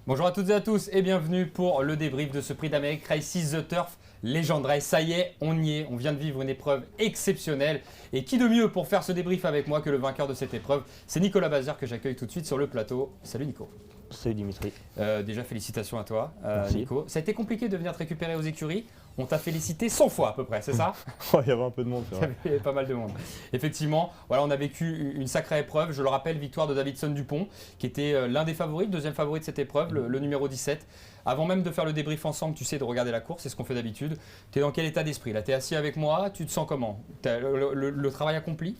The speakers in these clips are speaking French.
Bonjour à toutes et à tous et bienvenue pour le débrief de ce prix d'Amérique Races the Turf Legend Race. Ça y est, on y est, on vient de vivre une épreuve exceptionnelle. Et qui de mieux pour faire ce débrief avec moi que le vainqueur de cette épreuve? C'est Nicolas Bazir que j'accueille tout de suite sur le plateau. Salut Nico. Salut Dimitri. Déjà félicitations à toi Merci. Nico. Ça a été compliqué de venir te récupérer aux écuries. On t'a félicité 100 fois à peu près, c'est ça? Il y avait un peu de monde, c'est vrai. Il y avait pas mal de monde. Effectivement, voilà, on a vécu une sacrée épreuve. Je le rappelle, victoire de Davidson Dupont, qui était l'un des favoris, le deuxième favori de cette épreuve, le numéro 17. Avant même de faire le débrief ensemble, tu sais, de regarder la course, c'est ce qu'on fait d'habitude. Tu es dans quel état d'esprit? Là, tu es assis avec moi, tu te sens comment? T'as le travail accompli?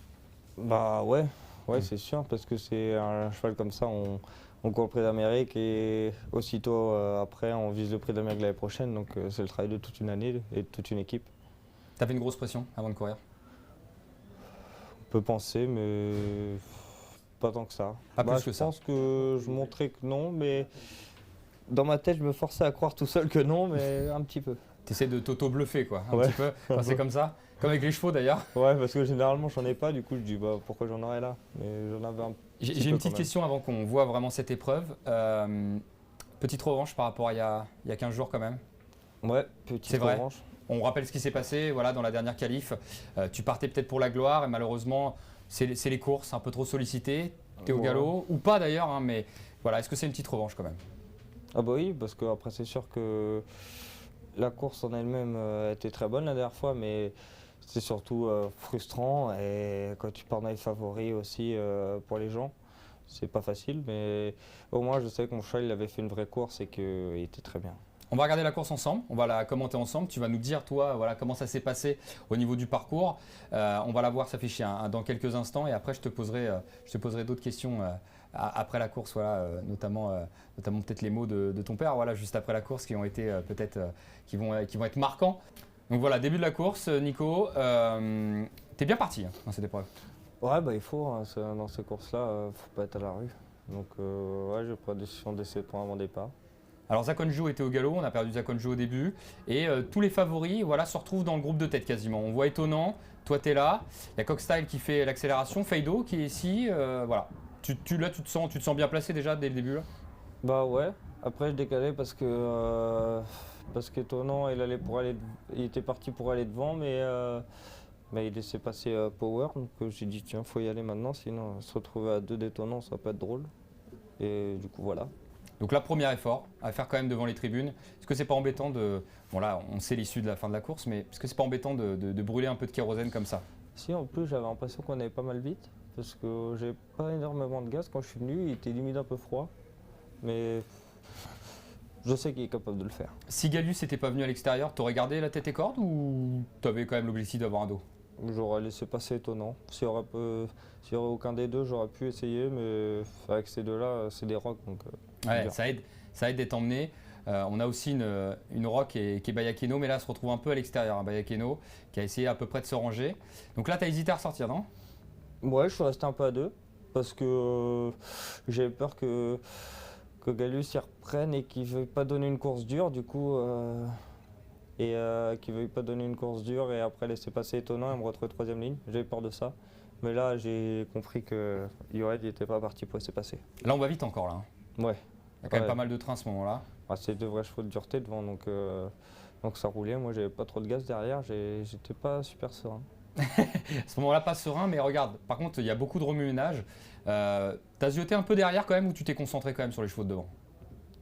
Bah ouais, c'est sûr, parce que c'est un cheval comme ça, on court le prix d'Amérique et aussitôt après on vise le prix d'Amérique l'année prochaine, donc c'est le travail de toute une année et de toute une équipe. Tu avais une grosse pression avant de courir? On peut penser, mais pas tant que ça. Pas plus que je ça. pense que je montrais que non, mais dans ma tête je me forçais à croire tout seul que non, mais un petit peu. Tu essaies de t'auto-bluffer, quoi, un Ouais. petit peu, quand c'est comme ça. Comme avec les chevaux d'ailleurs. Ouais, parce que généralement j'en ai pas, du coup je dis bah pourquoi j'en aurais là, mais j'en avais un J'ai petit une peu petite quand même. question avant qu'on voit vraiment cette épreuve. Petite revanche par rapport à il y a 15 jours quand même. Ouais, C'est petite vrai. revanche. On rappelle ce qui s'est passé voilà, dans la dernière qualif. Tu partais peut-être pour la gloire et malheureusement, c'est les courses un peu trop sollicitées. Tu es au Ouais. galop, ou pas d'ailleurs, hein, mais voilà, est-ce que c'est une petite revanche quand même? Ah bah oui, parce que après c'est sûr que la course en elle-même était très bonne la dernière fois, mais c'est surtout frustrant et quand tu pars dans les favoris aussi pour les gens, c'est pas facile, mais au moins je sais que mon cheval il avait fait une vraie course et qu'il était très bien. On va regarder la course ensemble, on va la commenter ensemble. Tu vas nous dire, toi, voilà, comment ça s'est passé au niveau du parcours. On va la voir s'afficher dans quelques instants et après, je te poserai d'autres questions après la course, voilà, notamment peut-être les mots de ton père, voilà, juste après la course, qui ont été peut-être, qui vont être marquants. Donc voilà, début de la course, Nico. T'es bien parti hein, dans cette épreuve. Ouais, bah il faut, hein, dans ces courses-là, faut pas être à la rue. Donc ouais, j'ai pris la décision d'essayer de prendre mon départ. Alors Zakonjo était au galop, on a perdu Zakonjo au début. Et tous les favoris voilà, se retrouvent dans le groupe de tête quasiment. On voit Étonnant, toi tu es là. Il y a Cockstyle qui fait l'accélération, Feido qui est ici. Voilà. Là tu te sens bien placé déjà dès le début là? Bah ouais, après je décalais parce qu'étonnant, il était parti pour aller devant, mais il laissait passer Power, donc j'ai dit tiens faut y aller maintenant, sinon se retrouver à deux d'étonnant ça va pas être drôle. Et du coup voilà. Donc là, premier effort à faire quand même devant les tribunes. Est-ce que c'est pas embêtant de... Bon là, on sait l'issue de la fin de la course, mais est-ce que c'est pas embêtant de brûler un peu de kérosène comme ça? Si en plus j'avais l'impression qu'on allait pas mal vite, parce que j'ai pas énormément de gaz quand je suis venu, il était limite un peu froid, mais je sais qu'il est capable de le faire. Si Gallius n'était pas venu à l'extérieur, t'aurais gardé la tête et corde ou t'avais quand même l'objectif d'avoir un dos? J'aurais laissé passer étonnant. S'il y aurait aucun des deux, j'aurais pu essayer, mais avec ces deux-là, c'est des rocks. Donc, Ouais, dur. ça aide d'être emmené. On a aussi une rock qui est Bayakeno, mais là, elle se retrouve un peu à l'extérieur. Hein, Bayakeno, qui a essayé à peu près de se ranger. Donc là, tu as hésité à ressortir, non? Ouais, je suis resté un peu à deux, parce que j'avais peur que Galus y reprenne et qu'il ne veuille pas donner une course dure, du coup, qu'il ne veuille pas donner une course dure et après laisser passer étonnant et me retrouver troisième ligne. J'avais peur de ça. Mais là, j'ai compris que Yored n'était pas parti pour laisser passer. Là, on va vite encore, là. Hein. Ouais. Il y a quand même Ouais. pas mal de trains à ce moment-là. C'est deux vrais chevaux de dureté devant, donc ça roulait. Moi, j'avais pas trop de gaz derrière, j'étais pas super serein. À ce moment-là, pas serein, mais regarde, par contre, il y a beaucoup de remue-ménage. T'as zioté un peu derrière quand même ou tu t'es concentré quand même sur les chevaux de devant?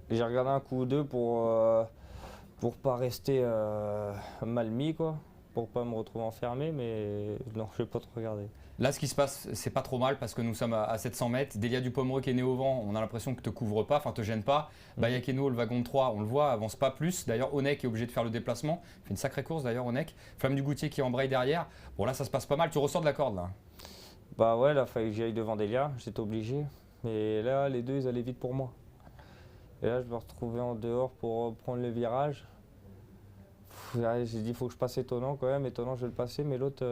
J'ai regardé un coup ou deux pour pas rester mal mis, quoi, pour pas me retrouver enfermé, mais non, j'ai pas trop regardé. Là, ce qui se passe, c'est pas trop mal parce que nous sommes à 700 mètres. Delia Dupomereux qui est né au vent, on a l'impression que te couvre pas, enfin te gêne pas. Bayakeno, le wagon de 3, on le voit, avance pas plus. D'ailleurs, Onek est obligé de faire le déplacement. Il fait une sacrée course d'ailleurs, Onek. Flamme du Goutier qui embraye derrière. Bon, là, ça se passe pas mal. Tu ressors de la corde là. Bah ouais, là, fallait que j'aille devant Delia, j'étais obligé. Mais là, les deux, ils allaient vite pour moi. Et là, je me retrouvais en dehors pour prendre le virage. Là, j'ai dit, il faut que je passe étonnant quand même. Étonnant, je vais le passer, mais l'autre,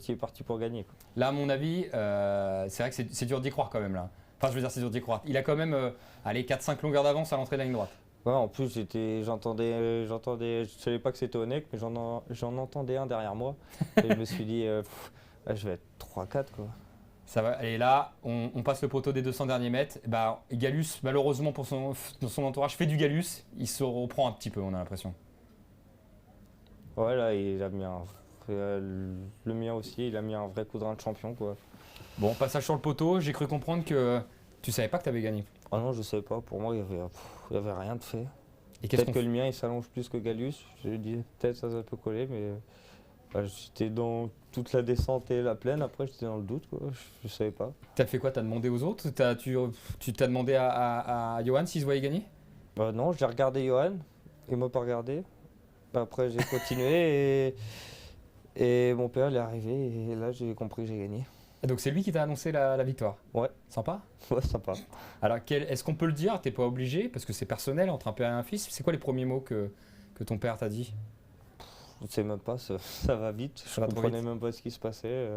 il est parti pour gagner, quoi. Là, à mon avis, c'est vrai que c'est dur d'y croire quand même là. Enfin, je veux dire, c'est dur d'y croire. Il a quand même allez, 4-5 longueurs d'avance à l'entrée de la ligne droite. Ouais, en plus, je savais pas que c'était Onek, mais j'en entendais un derrière moi. Et je me suis dit, je vais être 3-4, quoi. Ça va. Et là, on passe le poteau des 200 derniers mètres. Bah, Gallus, malheureusement pour son entourage, fait du Gallus. Il se reprend un petit peu, on a l'impression. Ouais, là, il a mis le mien aussi, il a mis un vrai coup de rein de champion, quoi. Bon, passage sur le poteau. J'ai cru comprendre que tu savais pas que tu avais gagné. Ah non, je savais pas. Pour moi, il y avait rien de fait. Et qu'est-ce Peut-être que le mien, il s'allonge plus que Gallus. J'ai dit, peut-être ça peut coller, mais j'étais dans toute la descente et la plaine. Après, j'étais dans le doute, quoi. Je savais pas. T'as fait quoi? T'as demandé aux autres? Tu t'as demandé à Johan s'il se voyait gagner? Non, j'ai regardé Johan. Il m'a pas regardé. Après, j'ai continué et mon père il est arrivé et là, j'ai compris que j'ai gagné. Et donc c'est lui qui t'a annoncé la victoire. Ouais, Sympa. ouais, sympa. Alors est-ce qu'on peut le dire? T'es pas obligé parce que c'est personnel entre un père et un fils. C'est quoi les premiers mots que ton père t'a dit? Je sais même pas, ça va vite. Je va trop comprenais vite. même pas ce qui se passait.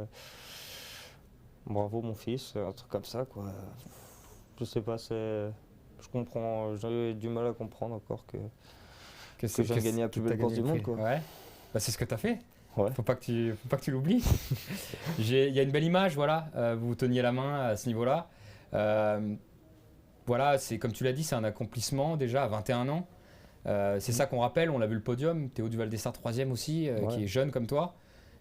Bravo mon fils, un truc comme ça, quoi. Je sais pas, je comprends, j'ai du mal à comprendre encore que je viens de gagner la plus belle course du monde, quoi. Ouais. Bah, c'est ce que t'as fait. Ouais. Faut pas que tu l'oublies. Il y a une belle image, voilà. Vous vous teniez la main à ce niveau-là. Voilà, c'est comme tu l'as dit, c'est un accomplissement déjà à 21 ans. C'est ça qu'on rappelle. On l'a vu le podium. Théo Duval-Dessin 3e aussi, Ouais. qui est jeune comme toi.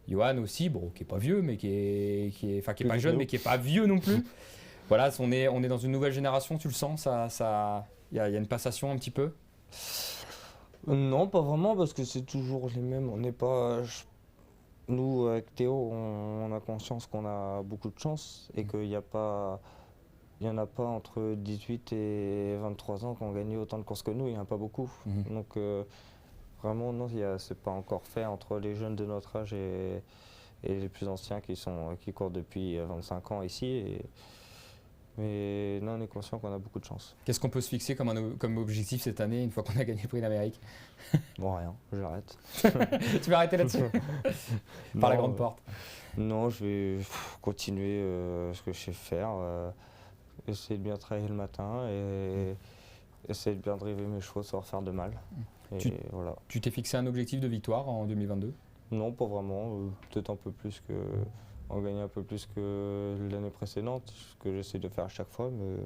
Johan aussi, bon, qui est pas vieux, mais qui est pas jeune, mais qui est pas vieux non plus. Voilà, on est dans une nouvelle génération. Tu le sens, il y a une passation un petit peu. Non, pas vraiment, parce que c'est toujours les mêmes. On n'est pas. Nous, avec Théo, on a conscience qu'on a beaucoup de chance et qu'il n'y a pas. Il n'y en a pas entre 18 et 23 ans qui ont gagné autant de courses que nous, il n'y en a pas beaucoup. Donc vraiment, non, c'est pas encore fait entre les jeunes de notre âge et les plus anciens qui courent depuis 25 ans ici. Mais non, on est conscient qu'on a beaucoup de chance. Qu'est-ce qu'on peut se fixer comme objectif cette année, une fois qu'on a gagné le prix d'Amérique? Bon, rien, j'arrête. Tu vas arrêter là-dessus? Par la Non, grande porte. Non, je vais continuer ce que je sais faire. Essayer de bien travailler le matin et essayer de bien driver mes chevaux sans leur faire de mal. Et voilà. Tu t'es fixé un objectif de victoire en 2022? Non, pas vraiment. Peut-être un peu plus en gagner un peu plus que l'année précédente, ce que j'essaie de faire à chaque fois, mais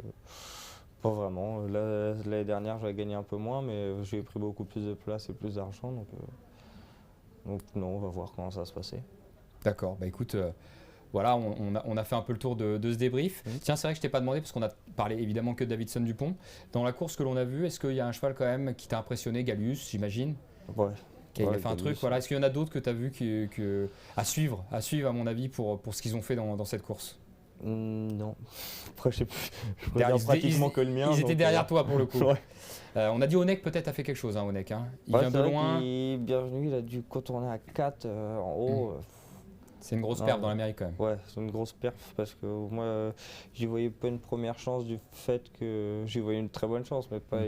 pas vraiment. L'année dernière, j'avais gagné un peu moins, mais j'ai pris beaucoup plus de place et plus d'argent. Donc non, on va voir comment ça va se passer. D'accord, bah écoute, voilà, on a fait un peu le tour de ce débrief. Tiens, c'est vrai que je t'ai pas demandé, parce qu'on a parlé évidemment que de Davidson Dupont. Dans la course que l'on a vue, est-ce qu'il y a un cheval quand même qui t'a impressionné, Gallus, j'imagine? Ouais. Qui a fait un truc, voilà. Est-ce qu'il y en a d'autres que tu as vu à suivre à mon avis, pour ce qu'ils ont fait dans cette course? Non. Après, je Ils- regarde pratiquement que le mien. Ils étaient donc, derrière toi pour le coup. Ouais. On a dit Onek peut-être a fait quelque chose, hein, Onek. Hein. Il Ouais, vient c'est de vrai loin. qu'il est bienvenu, il a dû contourner à 4 en haut. C'est une grosse Non, perte dans l'Amérique quand même. Ouais, c'est une grosse perf parce que moi, j'y voyais pas une première chance du fait que. J'y voyais une très bonne chance, mais pas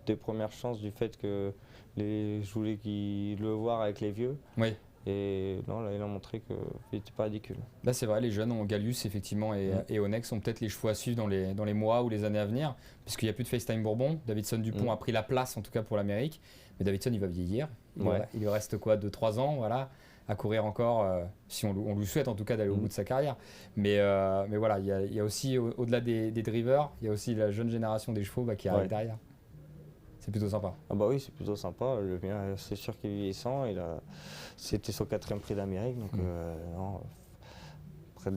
des premières chances du fait que je voulais le voir avec les vieux. Oui. Et non, là, il a montré qu'il n'était pas ridicule. Là, c'est vrai, les jeunes ont Gallus effectivement et Onek sont peut-être les chevaux à suivre dans les mois ou les années à venir, puisqu'il n'y a plus de FaceTime Bourbon. Davidson Dupont a pris la place en tout cas pour l'Amérique, mais Davidson il va vieillir. Il lui reste quoi, 2-3 ans, voilà, à courir encore, si on lui souhaite en tout cas d'aller au bout de sa carrière. Mais voilà, il y a aussi au-delà des drivers, il y a aussi la jeune génération des chevaux qui arrive derrière. C'est plutôt sympa. Ah bah oui, c'est plutôt sympa. Le mien, c'est sûr qu'il est vieillissant. C'était son 4e prix d'Amérique. Donc, non, après,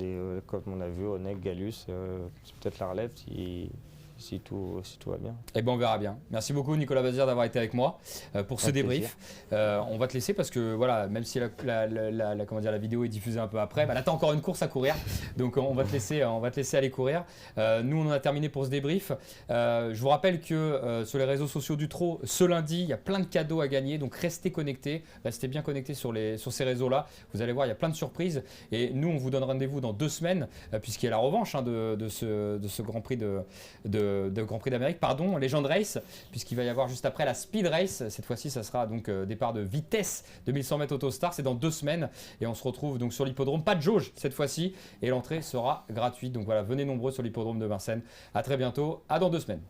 comme on a vu, Onek, Gallus, c'est peut-être la relève si tout va bien. Eh ben on verra bien. Merci beaucoup Nicolas Bazir d'avoir été avec moi pour ce débrief. On va te laisser parce que voilà, même si la vidéo est diffusée un peu après, là tu as encore une course à courir. Donc on va te laisser aller courir. Nous on en a terminé pour ce débrief. Je vous rappelle que sur les réseaux sociaux du Trot, ce lundi, il y a plein de cadeaux à gagner. Donc restez connectés, restez bien connectés sur ces réseaux-là. Vous allez voir, il y a plein de surprises. Et nous on vous donne rendez-vous dans 2 semaines puisqu'il y a la revanche de ce Grand Prix de Grand Prix d'Amérique, Legend Race, puisqu'il va y avoir juste après la Speed Race. Cette fois-ci, ça sera donc départ de vitesse de 1100 mètres Autostar. C'est dans 2 semaines et on se retrouve donc sur l'hippodrome. Pas de jauge cette fois-ci et l'entrée sera gratuite. Donc voilà, venez nombreux sur l'hippodrome de Vincennes. À très bientôt, à dans 2 semaines.